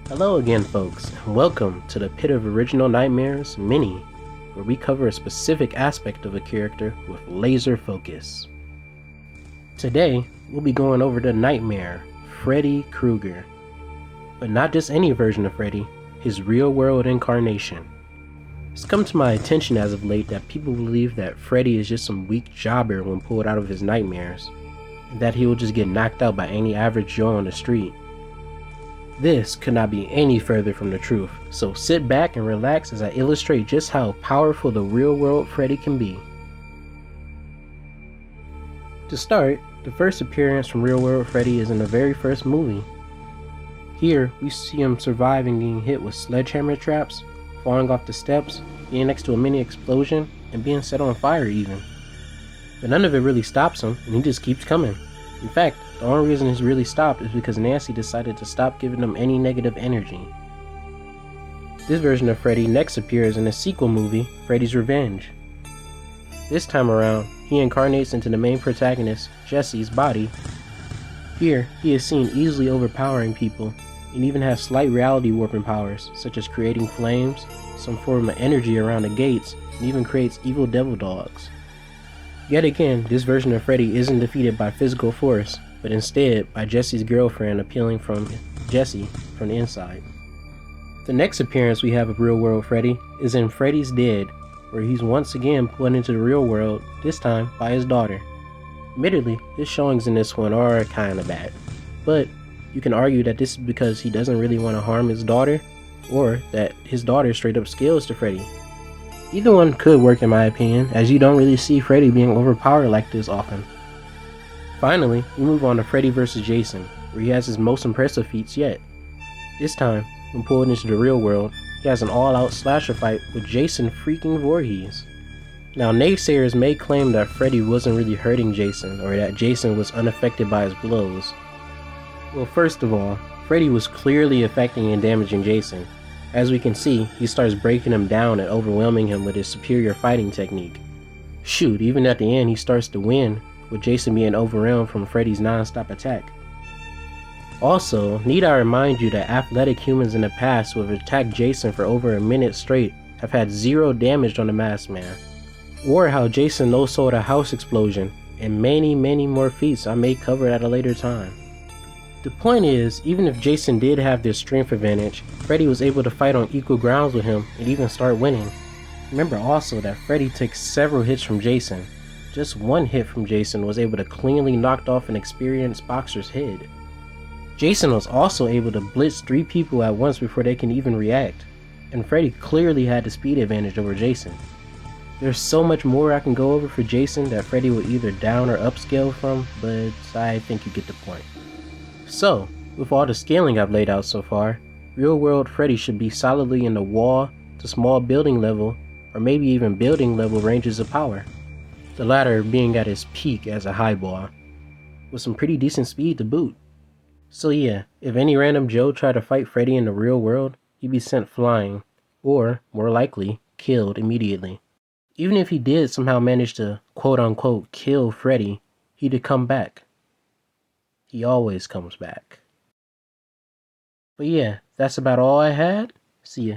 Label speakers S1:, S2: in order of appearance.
S1: Hello again folks, and welcome to the Pit of Original Nightmares Mini, where we cover a specific aspect of a character with laser focus. Today, we'll be going over the Nightmare, Freddy Krueger. But not just any version of Freddy, his real-world incarnation. It's come to my attention as of late that people believe that Freddy is just some weak jobber when pulled out of his nightmares, and that he will just get knocked out by any average Joe on the street. This could not be any further from the truth, so sit back and relax as I illustrate just how powerful the real-world Freddy can be. To start, the first appearance from real-world Freddy is in the very first movie. Here, we see him surviving getting hit with sledgehammer traps, falling off the steps, being next to a mini explosion, and being set on fire even. But none of it really stops him, and he just keeps coming. In fact, the only reason he's really stopped is because Nancy decided to stop giving him any negative energy. This version of Freddy next appears in the sequel movie, Freddy's Revenge. This time around, he incarnates into the main protagonist, Jesse's body. Here, he is seen easily overpowering people, and even has slight reality warping powers, such as creating flames, some form of energy around the gates, and even creates evil devil dogs. Yet again, this version of Freddy isn't defeated by physical force, but instead by Jesse's girlfriend appealing from Jesse from the inside. The next appearance we have of real-world Freddy is in Freddy's Dead, where he's once again put into the real world, this time by his daughter. Admittedly, his showings in this one are kinda bad, but you can argue that this is because he doesn't really want to harm his daughter, or that his daughter straight up scales to Freddy. Either one could work in my opinion, as you don't really see Freddy being overpowered like this often. Finally, we move on to Freddy vs. Jason, where he has his most impressive feats yet. This time, when pulled into the real world, he has an all-out slasher fight with Jason freaking Voorhees. Now, naysayers may claim that Freddy wasn't really hurting Jason, or that Jason was unaffected by his blows. Well, first of all, Freddy was clearly affecting and damaging Jason. As we can see, he starts breaking him down and overwhelming him with his superior fighting technique. Shoot, even at the end he starts to win, with Jason being overwhelmed from Freddy's non-stop attack. Also, need I remind you that athletic humans in the past who have attacked Jason for over a minute straight have had zero damage on the masked man. Or how Jason no-sold a house explosion, and many more feats I may cover at a later time. The point is, even if Jason did have this strength advantage, Freddy was able to fight on equal grounds with him and even start winning. Remember also that Freddy took several hits from Jason. Just one hit from Jason was able to cleanly knock off an experienced boxer's head. Jason was also able to blitz 3 people at once before they can even react, and Freddy clearly had the speed advantage over Jason. There's so much more I can go over for Jason that Freddy would either down or upscale from, but I think you get the point. So, with all the scaling I've laid out so far, real-world Freddy should be solidly in the wall to small building level, or maybe even building level ranges of power. The latter being at its peak as a highball, with some pretty decent speed to boot. So yeah, if any random Joe tried to fight Freddy in the real world, he'd be sent flying, or, more likely, killed immediately. Even if he did somehow manage to quote-unquote kill Freddy, he'd come back. He always comes back. But yeah, that's about all I had. See ya.